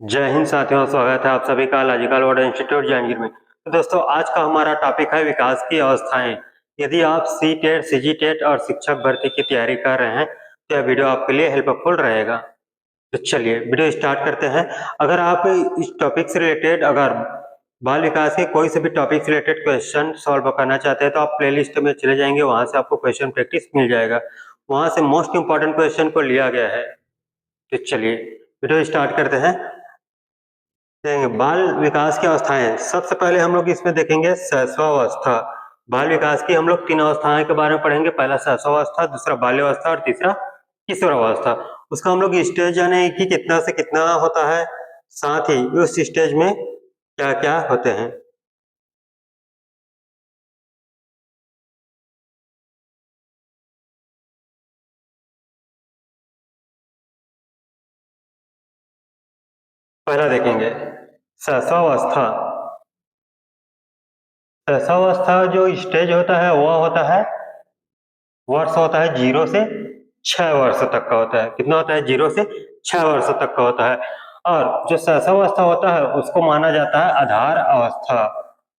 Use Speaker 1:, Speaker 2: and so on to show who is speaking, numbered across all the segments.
Speaker 1: जय हिंद साथियों, स्वागत है आप सभी का लॉजिकल वर्ड इंस्टीट्यूट जांजगीर में। तो दोस्तों, आज का हमारा टॉपिक है विकास की अवस्थाएं। यदि आप सी टेट, सीजी टेट और शिक्षक भर्ती की तैयारी कर रहे हैं तो यह वीडियो आपके लिए हेल्पफुल रहेगा। तो चलिए वीडियो स्टार्ट करते हैं। अगर आप इस टॉपिक से रिलेटेड अगर बाल विकास के कोई से भी टॉपिक से रिलेटेड क्वेश्चन सॉल्व करना चाहते हैं तो आप प्लेलिस्ट में चले जाएंगे, वहां से आपको क्वेश्चन प्रैक्टिस मिल जाएगा। वहां से मोस्ट इंपॉर्टेंट क्वेश्चन को लिया गया है। तो चलिए वीडियो स्टार्ट करते हैं। देखेंगे बाल विकास की अवस्थाएं। सबसे पहले हम लोग इसमें देखेंगे शैशवावस्था। बाल विकास की हम लोग तीन अवस्थाओं के बारे में पढ़ेंगे। पहला शैशवावस्था, दूसरा बाल्यावस्था और तीसरा किशोरावस्था। उसका हम लोग स्टेज जाने कि कितना से कितना होता है, साथ ही उस स्टेज में क्या क्या होते हैं। पहला देखेंगे शैशवावस्था। शैशवावस्था जो स्टेज होता है वह होता है, वर्ष होता है 0 से 6 वर्ष तक का होता है। कितना होता है? 0 से 6 वर्ष तक का होता है। और जो शैशवावस्था होता है उसको माना जाता है आधार अवस्था।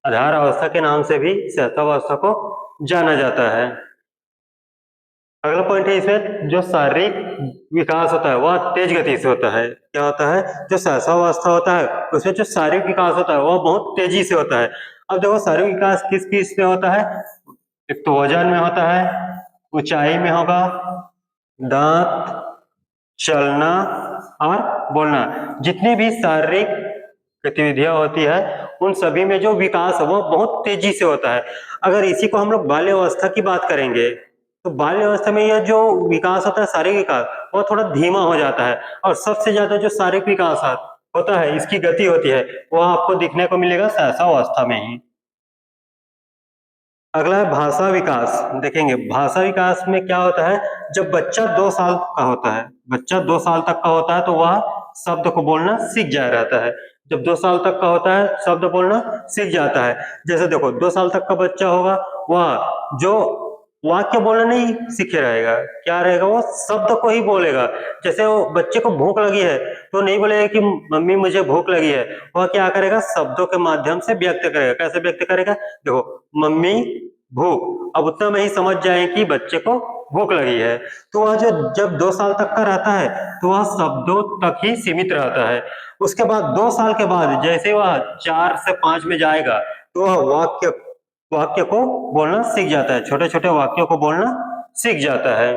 Speaker 1: आधार अवस्था के नाम से भी शैशवावस्था को जाना जाता है। अगला पॉइंट है इसमें जो शारीरिक विकास होता है वह तेज गति से होता है। क्या होता है? जो शैशवावस्था होता है उसमें जो शारीरिक विकास होता है वह बहुत तेजी से होता है। अब देखो शारीरिक विकास किस किस में होता है। एक तो वजन में होता है, ऊंचाई में होगा, दांत, चलना और बोलना। जितनी भी शारीरिक गतिविधियां होती है उन सभी में जो विकास है वो बहुत तेजी से होता है। अगर इसी को हम लोग बाल्यावस्था की बात करेंगे तो बाल्यावस्था में यह जो विकास होता है, शारीरिक विकास, वो थोड़ा धीमा हो जाता है। और सबसे ज्यादा जो शारीरिक विकास होता है, इसकी गति होती है, वह आपको दिखने को मिलेगा शैशवावस्था में ही। अगला है भाषा विकास। देखेंगे भाषा विकास में क्या होता है। जब बच्चा 2 साल का होता है, बच्चा 2 साल तक का होता है तो वह शब्द को बोलना सीख जा रहता है। जब 2 साल तक का होता है शब्द बोलना सीख जाता है। जैसे देखो 2 साल तक का बच्चा होगा, वह जो वाक्य बोलना नहीं सीखे रहेगा, क्या रहेगा, वो शब्द को ही बोलेगा। जैसे वो बच्चे को भूख लगी है तो नहीं बोलेगा कि मम्मी मुझे भूख लगी है, वह क्या करेगा, शब्दों के माध्यम से व्यक्त करेगा। कैसे व्यक्त करेगा? देखो, मम्मी भूख। अब उतना में ही समझ जाए कि बच्चे को भूख लगी है। तो वह जो जब 2 साल तक का रहता है तो वह शब्दों तक ही सीमित रहता है। उसके बाद 2 साल के बाद जैसे वह 4 से 5 में जाएगा तो वह वाक्य वाक्य को बोलना सीख जाता है, छोटे छोटे वाक्यों को बोलना सीख जाता है।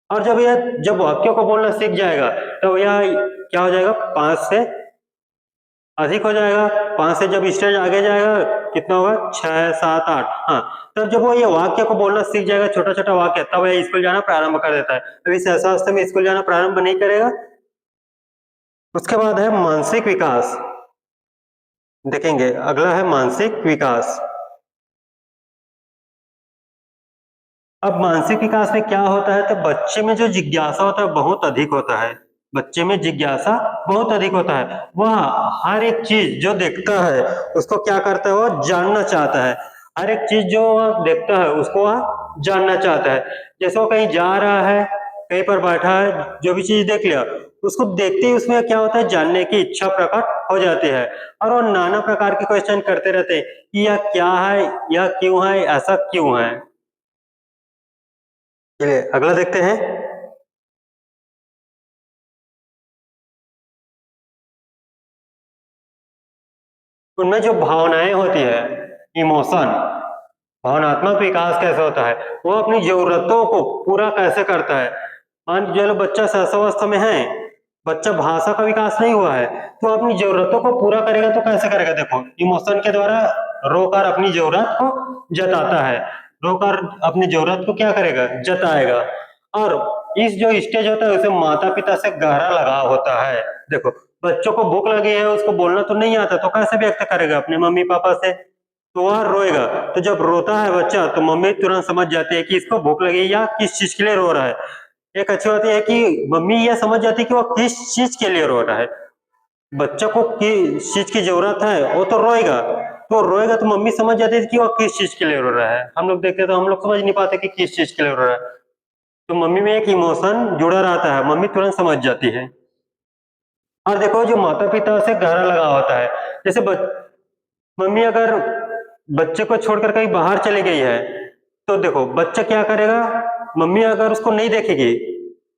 Speaker 1: और जब वाक्यों को बोलना सीख जाएगा तो यह क्या हो जाएगा, 5 से अधिक हो जाएगा। 5 से जब स्टेज आगे जाएगा कितना होगा, 6, 7, 8। हाँ, तब जब वो ये वाक्य को बोलना सीख जाएगा, छोटा छोटा वाक्य, तब ये स्कूल जाना प्रारंभ कर देता है। अभी इस ऐसा अवस्था में स्कूल जाना प्रारंभ नहीं करेगा। उसके बाद है मानसिक विकास। देखेंगे अगला है मानसिक विकास। अब मानसिक विकास में क्या होता है, तो बच्चे में जो जिज्ञासा होता है बहुत अधिक होता है। बच्चे में जिज्ञासा बहुत अधिक होता है। वह हर एक चीज जो देखता है उसको क्या करता है, वह जानना चाहता है। हर एक चीज जो वह देखता है उसको वह जानना चाहता है। जैसे वो कहीं जा रहा है, कहीं पर बैठा है, जो भी चीज देख लिया उसको देखते ही उसमें क्या होता है, जानने की इच्छा प्रकट हो जाती है। और वो नाना प्रकार के क्वेश्चन करते रहते हैं कि यह क्या है, यह क्यों है, ऐसा क्यों है। चलिए अगला देखते हैं। उनमें जो भावनाएं होती है, इमोशन, भावनात्मक विकास कैसे होता है, वो अपनी जरूरतों को पूरा कैसे करता है। मान लो बच्चा शैशवावस्था में है, बच्चा भाषा का विकास नहीं हुआ है, तो अपनी जरूरतों को पूरा करेगा तो कैसे करेगा। देखो, इमोशन के द्वारा रोकर अपनी जरूरत को जताता है। रोकर अपनी जरूरत को क्या करेगा, जताएगा। और इस जो स्टेज होता है उसे माता पिता से गहरा लगाव होता है। देखो, बच्चों को भूख लगी है, उसको बोलना तो नहीं आता, तो कैसे व्यक्त करेगा अपने मम्मी पापा से, तो वह रोएगा। तो जब रोता है बच्चा तो मम्मी तुरंत समझ जाती है कि इसको भूख लगी है या किस चीज के लिए रो रहा है। एक अच्छी बात यह है कि मम्मी यह समझ जाती है कि वो किस चीज के लिए रो रहा है। बच्चा को किस चीज की जरूरत है वो तो रोएगा, तो रोएगा तो मम्मी समझ जाती है कि वो किस चीज के लिए रो रहा है। हम लोग देखते हैं तो हम लोग समझ नहीं पाते कि किस चीज के लिए रो रहा है। तो मम्मी में एक इमोशन जुड़ा रहता है, मम्मी तुरंत समझ जाती है। और देखो जो माता पिता से गहरा लगाव होता है, जैसे मम्मी अगर बच्चे को छोड़कर कहीं बाहर चली गई है, तो देखो बच्चा क्या करेगा, मम्मी अगर उसको नहीं देखेगी,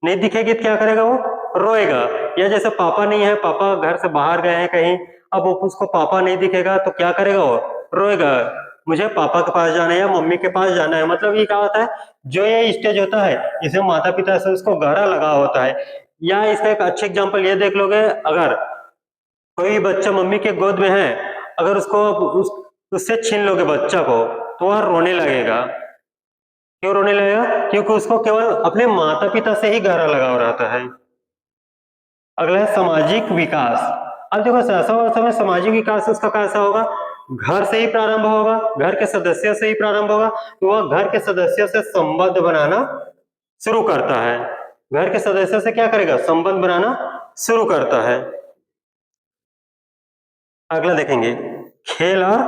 Speaker 1: नहीं दिखेगी तो क्या करेगा, वो रोएगा। या जैसे पापा नहीं है, पापा घर से बाहर गए हैं कहीं, अब वो उसको पापा नहीं दिखेगा तो क्या करेगा, वो रोएगा, मुझे पापा के पास जाना है या मम्मी के पास जाना है। मतलब ये क्या होता है, जो ये स्टेज होता है इसमें माता पिता से उसको गहरा लगाव होता है। या इसका एक अच्छा एग्जांपल ये देख लोगे, अगर कोई बच्चा मम्मी के गोद में है, अगर उससे छीन लोगे बच्चा को, तो वह रोने लगेगा। क्यों रोने लगेगा, क्योंकि उसको केवल अपने माता पिता से ही गहरा लगाव रहता है। अगला है सामाजिक विकास। अब देखो ऐसा अवस्था में सामाजिक विकास उसका कैसा होगा, घर से ही प्रारंभ होगा, घर के सदस्यों से ही प्रारंभ होगा। तो वह घर के सदस्यों से संबंध बनाना शुरू करता है, घर के सदस्यों से क्या करेगा, संबंध बनाना शुरू करता है। अगला देखेंगे, खेल और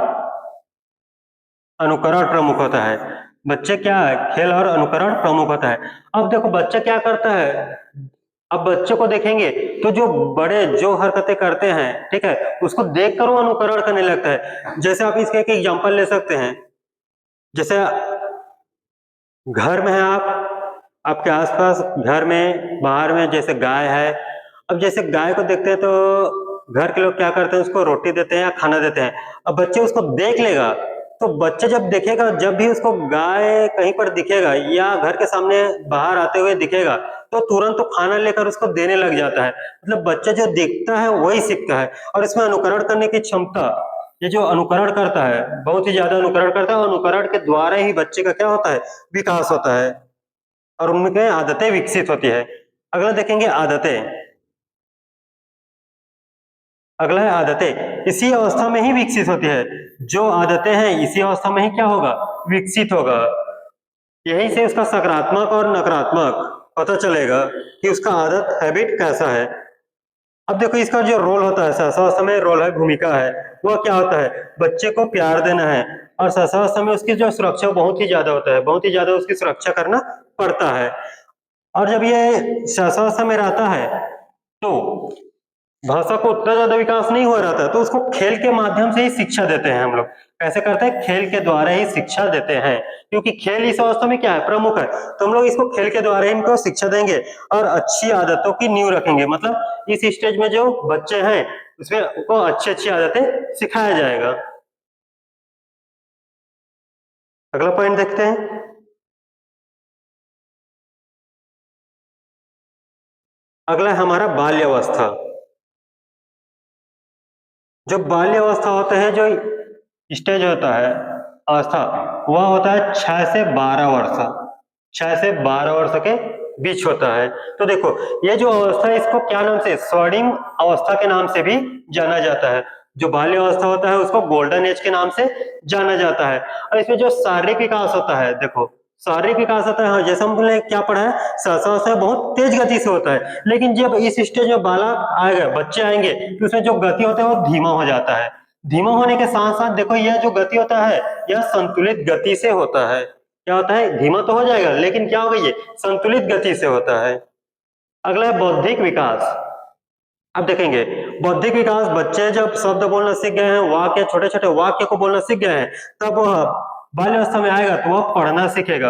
Speaker 1: अनुकरण प्रमुख होता है। बच्चे क्या है, खेल और अनुकरण प्रमुख होता है। अब देखो बच्चा क्या करता है, अब बच्चे को देखेंगे तो जो बड़े जो हरकतें करते हैं, ठीक है, उसको देखकर वो अनुकरण करने लगता है। जैसे आप इसका एक एग्जांपल ले सकते हैं, जैसे घर में है आप, आपके आसपास घर में बाहर में जैसे गाय है, अब जैसे गाय को देखते हैं तो घर के लोग क्या करते हैं, उसको रोटी देते हैं या खाना देते हैं। अब बच्चे उसको देख लेगा, तो बच्चे जब देखेगा, जब भी उसको गाय कहीं पर दिखेगा या घर के सामने बाहर आते हुए दिखेगा, तो तुरंत तो खाना लेकर उसको देने लग जाता है। मतलब बच्चा जो दिखता है वही सीखता है, और इसमें अनुकरण करने की क्षमता, ये जो अनुकरण करता है बहुत ही ज्यादा अनुकरण करता है, और अनुकरण के द्वारा ही बच्चे का क्या होता है, विकास होता है, और उनमें आदतें विकसित होती है। अगला देखेंगे आदतें। अगला है आदतें, इसी अवस्था में ही विकसित होती है। जो आदतें हैं इसी अवस्था में ही क्या होगा, विकसित होगा। यहीं से उसका सकारात्मक और नकारात्मक पता चलेगा कि उसका आदत हैबिट कैसा है। अब देखो इसका जो रोल होता है, सहसा में रोल है, भूमिका है, वह क्या होता है, बच्चे को प्यार देना है। और सहसा में उसकी जो सुरक्षा बहुत ही ज्यादा होता है, बहुत ही ज्यादा उसकी सुरक्षा करना पड़ता है। और जब ये सहसा में रहता है तो भाषा को उतना ज्यादा विकास नहीं हो रहा था, तो उसको खेल के माध्यम से ही शिक्षा देते हैं हम लोग। कैसे करते हैं, खेल के द्वारा ही शिक्षा देते हैं, क्योंकि खेल इस अवस्था में क्या है, प्रमुख है। तो हम लोग इसको खेल के द्वारा ही इनको शिक्षा देंगे और अच्छी आदतों की नींव रखेंगे। मतलब इस स्टेज में जो बच्चे हैं उसमें उनको अच्छी अच्छी आदतें सिखाया जाएगा। अगला पॉइंट देखते हैं। अगला है हमारा बाल्य अवस्था। जो बाल्य अवस्था होता है, जो स्टेज होता है, अवस्था, वह होता है 6 से 12 वर्ष, 6 से 12 वर्ष के बीच होता है। तो देखो ये जो अवस्था है इसको क्या नाम से, स्वर्णिम अवस्था के नाम से भी जाना जाता है। जो बाल्य अवस्था होता है उसको गोल्डन एज के नाम से जाना जाता है। और इसमें जो शारीरिक विकास होता है, देखो शारीरिक विकास होता है, हाँ, जैसे हमने क्या पढ़ा है, सहसा बहुत तेज गति से होता है, लेकिन जब इस स्टेज में बालक आएगा, बच्चे आएंगे, तो उसमें जो गति होता है वो धीमा हो जाता है। धीमा होने के साथ साथ देखो यह जो गति होता है यह संतुलित गति से होता है। क्या होता है, धीमा तो हो जाएगा लेकिन क्या होगा, ये संतुलित गति से होता है। अगला है बौद्धिक विकास। अब देखेंगे बौद्धिक विकास, बच्चे जब शब्द बोलना सीख गए हैं, वाक्य, छोटे छोटे वाक्य को बोलना सीख गए हैं, तब वह बाल्यावस्था में आएगा तो वह पढ़ना सीखेगा।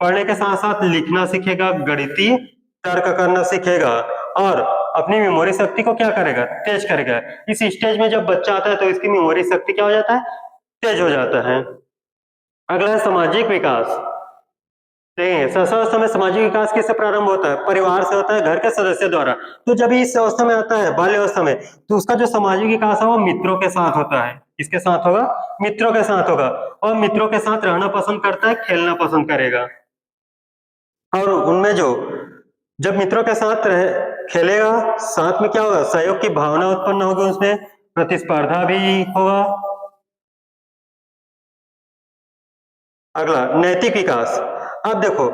Speaker 1: पढ़ने के साथ साथ लिखना सीखेगा, गणितीय तर्क करना सीखेगा, और अपनी मेमोरी शक्ति को क्या करेगा, तेज करेगा। इस स्टेज में जब बच्चा आता है तो इसकी मेमोरी शक्ति क्या हो जाता है, तेज हो जाता है। अगला है सामाजिक विकास। में सामाजिक विकास किससे प्रारंभ होता है, परिवार से होता है, घर के सदस्य द्वारा। तो जब इस अवस्था में आता है, बाल्य अवस्था में, तो उसका जो सामाजिक विकास है वो मित्रों के साथ होता है। किसके साथ होगा, मित्रों के साथ होगा, और मित्रों के साथ रहना पसंद करता है, खेलना पसंद करेगा। और उनमें जो जब मित्रों के साथ खेलेगा, साथ में क्या होगा, सहयोग की भावना उत्पन्न होगी, उसमें प्रतिस्पर्धा भी होगा। अगला नैतिक विकास। अब देखो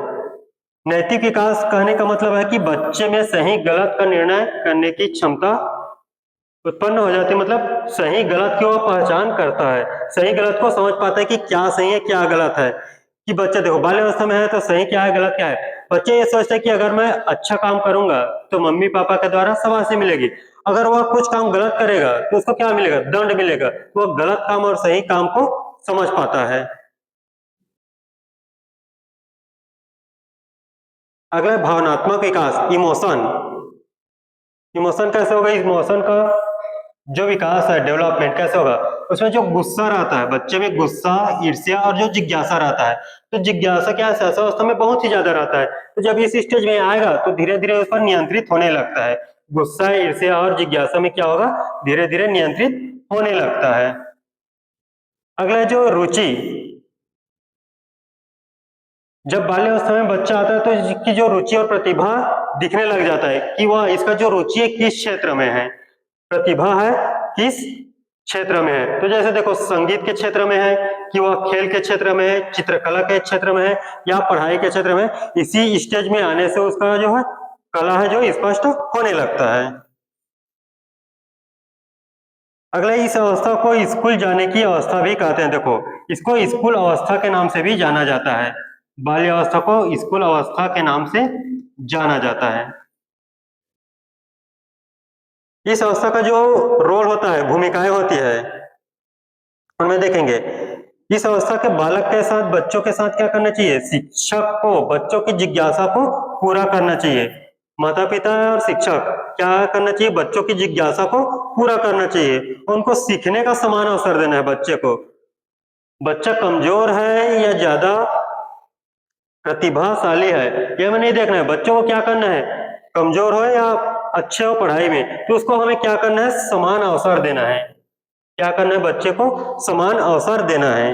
Speaker 1: नैतिक विकास कहने का मतलब है कि बच्चे में सही गलत का निर्णय करने की क्षमता उत्पन्न हो जाती है। मतलब सही गलत की वो पहचान करता है, सही गलत को समझ पाता है कि क्या सही है क्या गलत है। कि बच्चा देखो बाल्यावस्था में है तो सही क्या है गलत क्या है, बच्चे ये सोचते हैं कि अगर मैं अच्छा काम करूंगा तो मम्मी पापा के द्वारा शाबाशी मिलेगी, अगर वह कुछ काम गलत करेगा तो उसको क्या मिलेगा, दंड मिलेगा। तो वह गलत काम और सही काम को समझ पाता है। अगला है भावनात्मक विकास, इमोशन। इमोशन कैसे होगा, इमोशन का जो विकास है, डेवलपमेंट कैसे होगा, उसमें जो गुस्सा रहता है बच्चे में, गुस्सा, ईर्ष्या और जो जिज्ञासा रहता है, तो जिज्ञासा क्या है, ऐसा अवस्था में बहुत ही ज्यादा रहता है। तो जब इस स्टेज में आएगा तो धीरे धीरे उस पर नियंत्रित होने लगता है। गुस्सा, ईर्ष्या और जिज्ञासा में क्या होगा, धीरे धीरे नियंत्रित होने लगता है। अगला है जो रुचि। जब बाल्यावस्था में बच्चा आता है तो इसकी जो रुचि और प्रतिभा दिखने लग जाता है कि वह, इसका जो रुचि है किस क्षेत्र में है, प्रतिभा है किस क्षेत्र में है। तो जैसे देखो, संगीत के क्षेत्र में है कि वह खेल के क्षेत्र में है, चित्रकला के क्षेत्र में है या पढ़ाई के क्षेत्र में। इसी स्टेज में आने से उसका जो है कला है जो स्पष्ट होने लगता है। अगला, इस अवस्था को स्कूल जाने की अवस्था भी कहते हैं। देखो, इसको स्कूल अवस्था के नाम से भी जाना जाता है। बाल्य अवस्था को स्कूल अवस्था के नाम से जाना जाता है। इस अवस्था का जो रोल होता है, भूमिकाएं होती है, उनमें देखेंगे इस अवस्था के बालक के साथ, बच्चों के साथ क्या करना चाहिए, शिक्षक को बच्चों की जिज्ञासा को पूरा करना चाहिए। माता पिता और शिक्षक क्या करना चाहिए, बच्चों की जिज्ञासा को पूरा करना चाहिए, उनको सीखने का समान अवसर देना है बच्चे को। बच्चा कमजोर है या ज्यादा प्रतिभाशाली है, ये हमें नहीं देखना है। बच्चों को क्या करना है, कमजोर हो या अच्छे हो पढ़ाई में, तो उसको हमें क्या करना है, समान अवसर देना है। क्या करना है, बच्चे को समान अवसर देना है।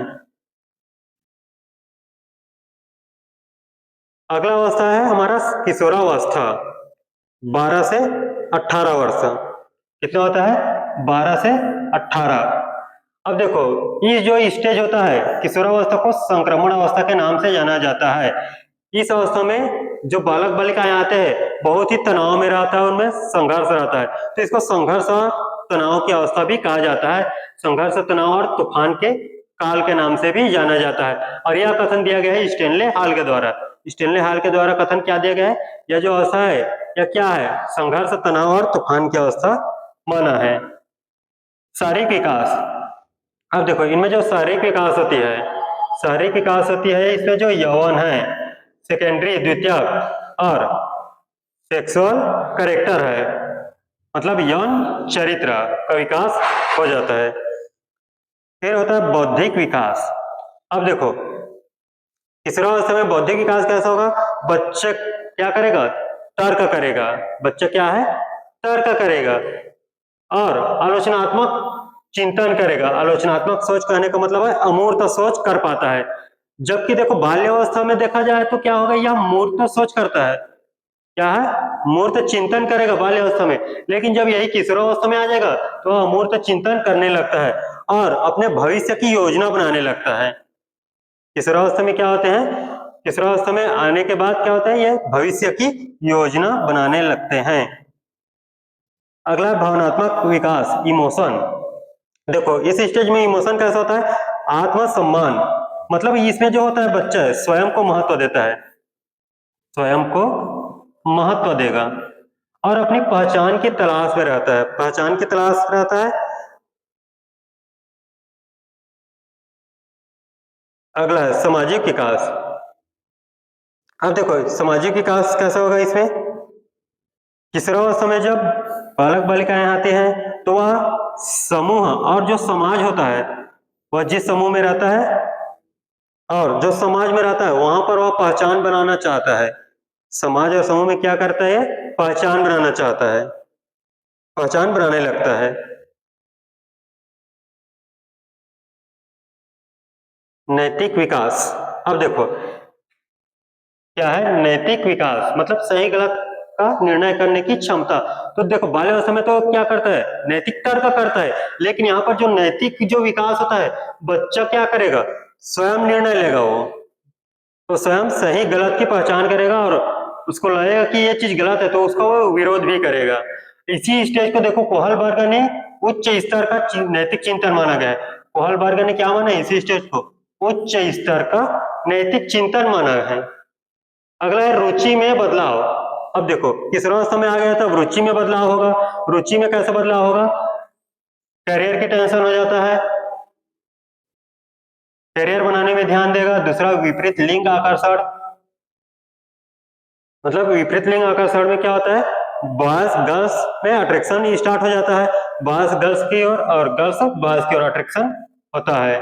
Speaker 1: अगला अवस्था है हमारा किशोरावस्था, 12 से 18 वर्ष। कितना होता है, 12 से 18। अब देखो, ये जो स्टेज होता है किशोरावस्था को संक्रमण अवस्था के नाम से जाना जाता है। इस अवस्था में जो बालक बालिकाएं आते हैं बहुत ही तनाव में रहता है, उनमें संघर्ष रहता है, तो इसको संघर्ष और तनाव की अवस्था भी कहा जाता है। संघर्ष, तनाव और तूफान के काल के नाम से भी जाना जाता है। और यह कथन दिया गया है स्टेनले हाल के द्वारा। स्टेनले हाल के द्वारा कथन क्या दिया गया है, यह जो अवस्था है यह क्या है, संघर्ष, तनाव और तूफान की अवस्था माना है। शारीरिक विकास। अब देखो, इनमें जो शारीरिक विकास होती है, शारीरिक विकास होती है, इसमें जो यौवन है, सेकेंडरी, द्वितीयक और सेक्सुअल करेक्टर है, मतलब यौन चरित्र का विकास हो जाता है। फिर होता है बौद्धिक विकास। अब देखो, किशोरावस्था में बौद्धिक विकास कैसा होगा, बच्चा क्या करेगा, तर्क करेगा। बच्चा क्या है, तर्क करेगा और आलोचनात्मक चिंतन करेगा। आलोचनात्मक सोच कहने का मतलब है अमूर्त सोच कर पाता है। जबकि देखो, बाल्यावस्था में देखा जाए तो क्या होगा, यह मूर्त सोच करता है। क्या है, मूर्त चिंतन करेगा बाल्यावस्था में। लेकिन जब यही किशोरावस्था में आ जाएगा तो वह अमूर्त चिंतन करने लगता है और अपने भविष्य की योजना बनाने लगता है। किशोरावस्था में क्या होते हैं, किशोरावस्था में आने के बाद क्या होता है, ये भविष्य की योजना बनाने लगते हैं। अगला भावनात्मक विकास, इमोशन। देखो, इस स्टेज में इमोशन कैसा होता है, आत्मसम्मान। मतलब इसमें जो होता है बच्चा स्वयं को महत्व देता है, स्वयं को महत्व देगा और अपनी पहचान की तलाश में रहता है, पहचान की तलाश रहता है। अगला है सामाजिक विकास। अब देखो, सामाजिक विकास कैसा होगा इसमें, किशोरावस्था में जब बालक बालिकाएं आते हैं तो वह समूह और जो समाज होता है, वह जिस समूह में रहता है और जो समाज में रहता है वहां पर वह पहचान बनाना चाहता है। समाज और समूह में क्या करता है, पहचान बनाना चाहता है, पहचान बनाने लगता है। नैतिक विकास। अब देखो, क्या है नैतिक विकास, मतलब सही गलत का निर्णय करने की क्षमता। तो देखो, बाल्यावस्था में तो क्या करता है, नैतिक तर्क करता है। लेकिन यहाँ पर जो नैतिक जो विकास होता है, बच्चा क्या करेगा, स्वयं निर्णय लेगा। वो तो स्वयं सही गलत की पहचान करेगा और उसको लगेगा कि ये चीज गलत है तो उसका वो विरोध भी करेगा। इसी स्टेज को देखो, कोहलबर्ग ने उच्च स्तर का नैतिक चिंतन माना गया है। कोहलबर्ग ने क्या माना है, इसी स्टेज को उच्च स्तर का नैतिक चिंतन माना है। अगला है रुचि में बदलाव। अब देखो किशोरावस्था में आ गया तब रुचि में बदलाव होगा। रुचि में कैसे बदलाव होगा? करियर की टेंशन हो जाता है, करियर बनाने में ध्यान देगा। दूसरा विपरीत लिंग आकर्षण, मतलब विपरीत लिंग आकर्षण में क्या होता है, बॉयज गर्ल्स में अट्रैक्शन स्टार्ट हो जाता है, बॉयज गर्ल्स की ओर और गर्ल्स बॉयज की ओर अट्रैक्शन होता है।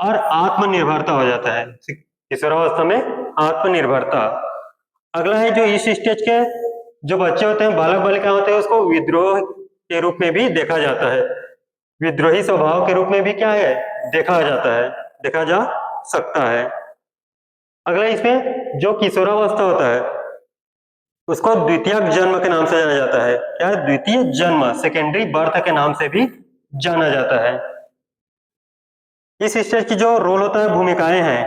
Speaker 1: और आत्मनिर्भरता हो जाता है किशोरावस्था में, आत्मनिर्भरता। अगला है जो इस स्टेज के जो बच्चे होते हैं, बालक बालिका होते हैं, उसको विद्रोह के रूप में भी देखा जाता है, विद्रोही स्वभाव के रूप में भी क्या है, देखा जाता है, देखा जा सकता है। अगला इसमें जो किशोरावस्था होता है उसको द्वितीयक जन्म के नाम से जाना जाता है। क्या है? द्वितीय जन्म, सेकेंडरी बर्थ के नाम से भी जाना जाता है। इस स्टेज की जो रोल होता है, भूमिकाएं हैं,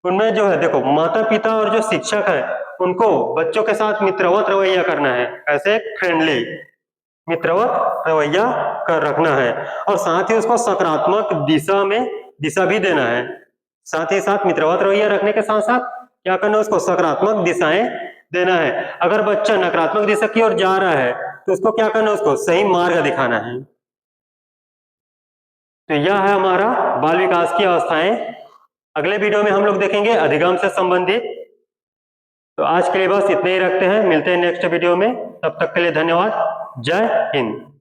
Speaker 1: उनमें जो है देखो माता पिता और जो शिक्षक है उनको बच्चों के साथ मित्रवत रवैया करना है, ऐसे फ्रेंडली मित्रवत रवैया कर रखना है, और साथ ही उसको सकारात्मक दिशा में दिशा भी देना है। साथ ही साथ मित्रवत रवैया रखने के साथ साथ क्या करना है, उसको सकारात्मक दिशाएं देना है। अगर बच्चा नकारात्मक दिशा की ओर जा रहा है तो उसको क्या करना है, उसको सही मार्ग दिखाना है। तो यह है हमारा बाल विकास की अवस्थाएं। अगले वीडियो में हम लोग देखेंगे अधिगम से संबंधित। तो आज के लिए बस इतने ही रखते हैं, मिलते हैं नेक्स्ट वीडियो में, तब तक के लिए धन्यवाद। जय हिंद।